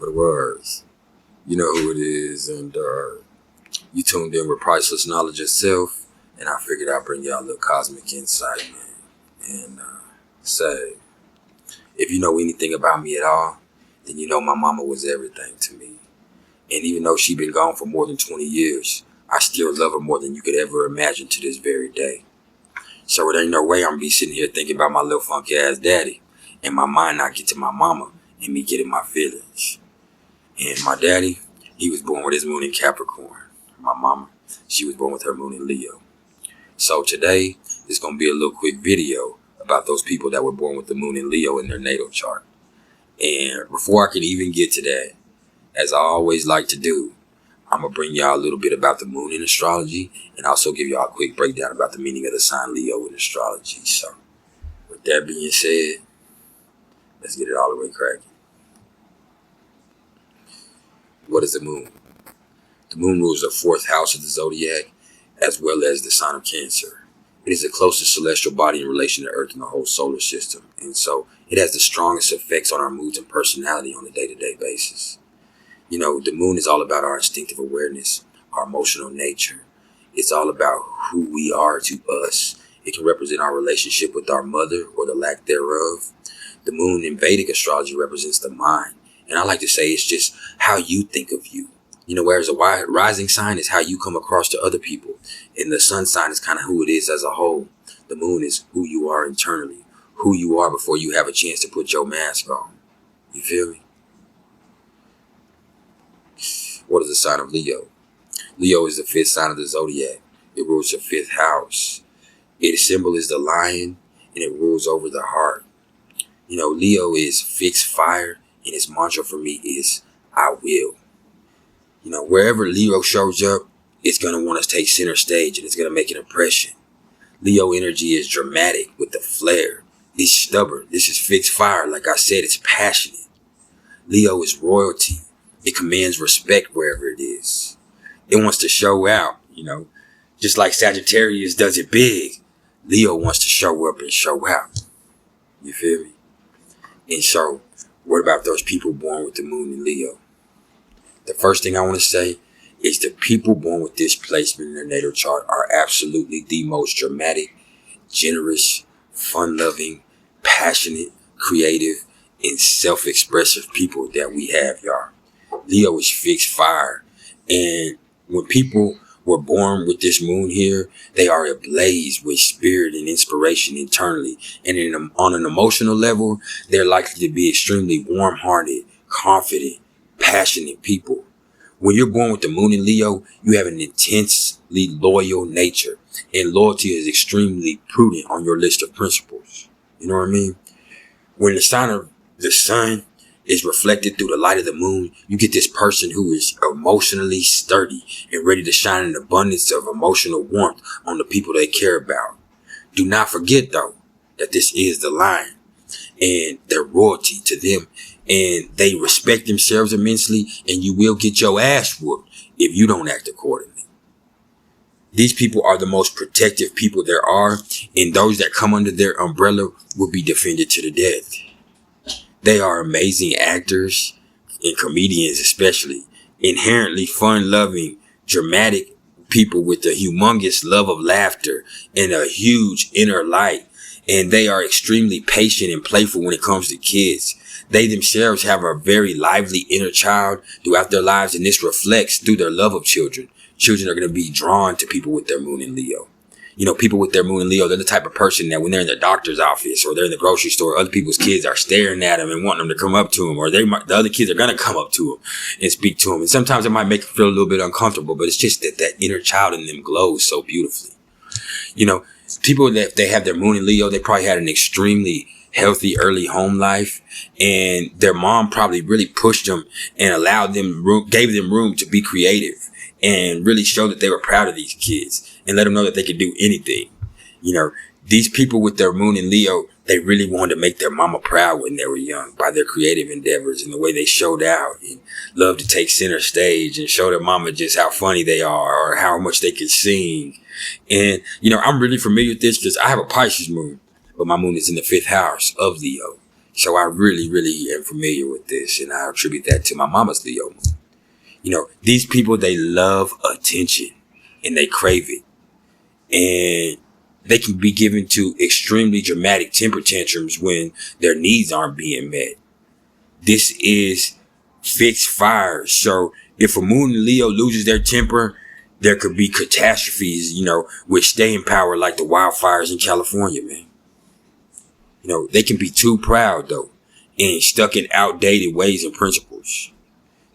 What it was. You know who it is, and you tuned in with Priceless Knowledge itself, and I figured I'd bring y'all a little cosmic insight, man. And say, if you know anything about me at all, then you know my mama was everything to me. And even though she been gone for more than 20 years, I still love her more than you could ever imagine to this very day. So it ain't no way I'm be sitting here thinking about my little funky ass daddy, and my mind not get to my mama, and me getting my feelings. And my daddy, he was born with his moon in Capricorn. My mama, she was born with her moon in Leo. So today, it's going to be a little quick video about those people that were born with the moon in Leo in their natal chart. And before I can even get to that, as I always like to do, I'm going to bring y'all a little bit about the moon in astrology, and also give y'all a quick breakdown about the meaning of the sign Leo in astrology. So, with that being said, let's get it all the way cracking. What is the moon? The moon rules the fourth house of the zodiac, as well as the sign of Cancer. It is the closest celestial body in relation to Earth in the whole solar system, and so it has the strongest effects on our moods and personality on a day-to-day basis. You know, the moon is all about our instinctive awareness, our emotional nature. It's all about who we are to us. It can represent our relationship with our mother or the lack thereof. The moon in Vedic astrology represents the mind. And I like to say it's just how you think of you. You know, whereas a rising sign is how you come across to other people. And the sun sign is kind of who it is as a whole. The moon is who you are internally, who you are before you have a chance to put your mask on. You feel me? What is the sign of Leo? Leo is the fifth sign of the zodiac. It rules the fifth house. Its symbol is the lion, and it rules over the heart. You know, Leo is fixed fire, and its mantra for me is, I will. You know, wherever Leo shows up, it's going to want to take center stage, and it's going to make an impression. Leo energy is dramatic with the flair. It's stubborn. This is fixed fire. Like I said, it's passionate. Leo is royalty. It commands respect wherever it is. It wants to show out, you know. Just like Sagittarius does it big, Leo wants to show up and show out. You feel me? And so, what about those people born with the moon in Leo? The first thing I want to say is the people born with this placement in their natal chart are absolutely the most dramatic, generous, fun-loving, passionate, creative, and self-expressive people that we have, y'all. Leo is fixed fire. And when people were born with this moon here, they are ablaze with spirit and inspiration internally. And on an emotional level, they're likely to be extremely warm-hearted, confident, passionate people. When you're born with the moon in Leo, you have an intensely loyal nature. And loyalty is extremely prudent on your list of principles. You know what I mean? When the sign of the sun is reflected through the light of the moon, you get this person who is emotionally sturdy and ready to shine an abundance of emotional warmth on the people they care about. Do not forget, though, that this is the lion and their royalty to them, and they respect themselves immensely, and you will get your ass whooped if you don't act accordingly. These people are the most protective people there are, and those that come under their umbrella will be defended to the death. They are amazing actors and comedians, especially inherently fun-loving, dramatic people with a humongous love of laughter and a huge inner light. And they are extremely patient and playful when it comes to kids. They themselves have a very lively inner child throughout their lives, and this reflects through their love of children. Children are going to be drawn to people with their moon in Leo. You know, people with their moon in Leo, they're the type of person that when they're in the doctor's office or they're in the grocery store, other people's kids are staring at them and wanting them to come up to them, or the other kids are going to come up to them and speak to them. And sometimes it might make them feel a little bit uncomfortable, but it's just that inner child in them glows so beautifully. You know, people that they have their moon in Leo, they probably had an extremely healthy early home life, and their mom probably really pushed them and allowed them room, gave them room to be creative and really showed that they were proud of these kids and let them know that they could do anything. You know, these people with their moon in Leo, they really wanted to make their mama proud when they were young by their creative endeavors and the way they showed out and loved to take center stage and show their mama just how funny they are or how much they could sing. And, you know, I'm really familiar with this because I have a Pisces moon, but my moon is in the fifth house of Leo. So I really, really am familiar with this, and I attribute that to my mama's Leo moon. You know, these people, they love attention and they crave it. And they can be given to extremely dramatic temper tantrums when their needs aren't being met. This is fixed fire. So if a moon in Leo loses their temper, there could be catastrophes, you know, with staying power like the wildfires in California, man. You know, they can be too proud, though, and stuck in outdated ways and principles.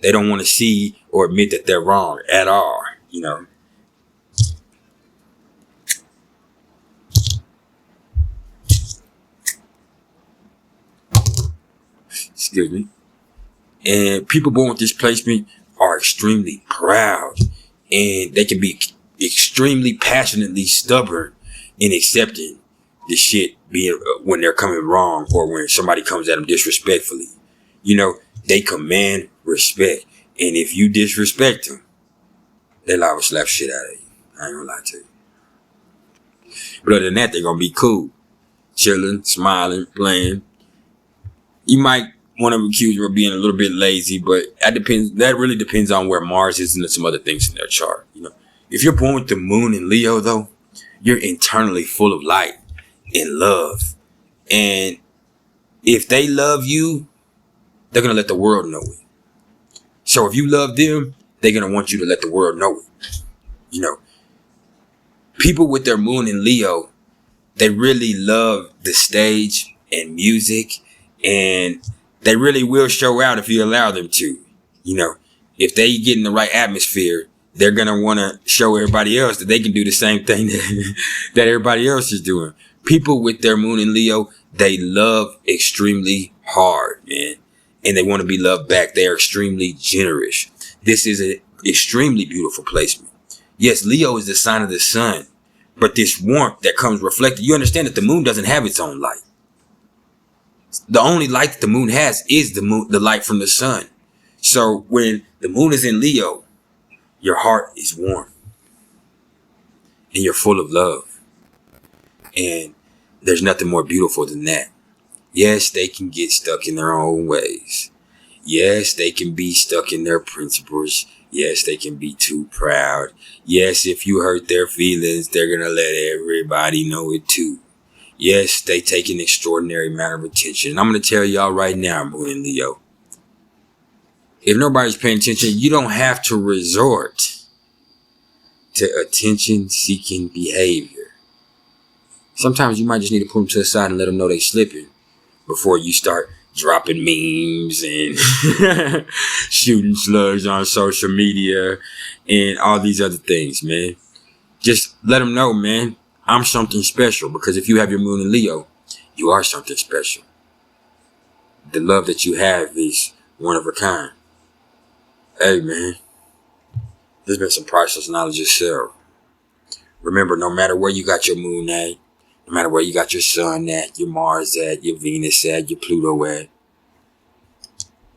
They don't want to see or admit that they're wrong at all, you know. Excuse me. And people born with this placement are extremely proud, and they can be extremely passionately stubborn in accepting the shit being when they're coming wrong or when somebody comes at them disrespectfully. You know, they command respect, and if you disrespect them, they'll liable to slap shit out of you. I ain't gonna lie to you. But other than that, they're gonna be cool, chilling, smiling, playing. You might want to accuse them of being a little bit lazy, but that really depends on where Mars is and some other things in their chart. You know, if you're born with the moon in Leo, though, you're internally full of light and love. And if they love you, they're going to let the world know it. So if you love them, they're going to want you to let the world know it. You know, people with their moon in Leo, they really love the stage and music, and they really will show out if you allow them to. You know, if they get in the right atmosphere, they're going to want to show everybody else that they can do the same thing that everybody else is doing. People with their moon in Leo, they love extremely hard, man. And they want to be loved back. They are extremely generous. This is an extremely beautiful placement. Yes, Leo is the sign of the sun, but this warmth that comes reflected, you understand that the moon doesn't have its own light. The only light that the moon has is the light from the sun. So when the moon is in Leo, your heart is warm and you're full of love. And there's nothing more beautiful than that. Yes, they can get stuck in their own ways. Yes, they can be stuck in their principles. Yes, they can be too proud. Yes, if you hurt their feelings, they're going to let everybody know it too. Yes, they take an extraordinary amount of attention. And I'm going to tell y'all right now, Moon and Leo, if nobody's paying attention, you don't have to resort to attention-seeking behavior. Sometimes you might just need to put them to the side and let them know they're slipping before you start dropping memes and shooting slugs on social media and all these other things, man. Just let them know, man, I'm something special, because if you have your moon in Leo, you are something special. The love that you have is one of a kind. Hey, man, there's been some priceless knowledge yourself. Remember, no matter where you got your moon at, no matter where you got your sun at, your Mars at, your Venus at, your Pluto at,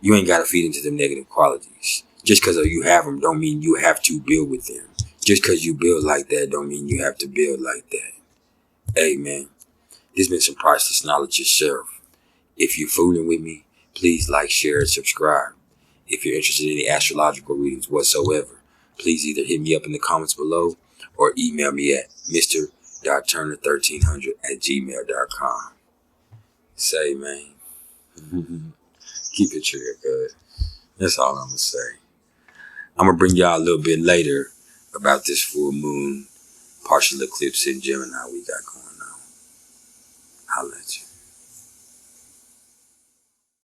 you ain't got to feed into them negative qualities. Just because you have them don't mean you have to build with them. Just because you build like that don't mean you have to build like that. Hey, man, there's been some priceless knowledge yourself. If you're fooling with me, please like, share, and subscribe. If you're interested in any astrological readings whatsoever, please either hit me up in the comments below or email me at mr.turner1300@gmail.com. Say, man, keep it real good. That's all I'm going to say. I'm going to bring y'all a little bit later about this full moon partial eclipse in Gemini we got going on.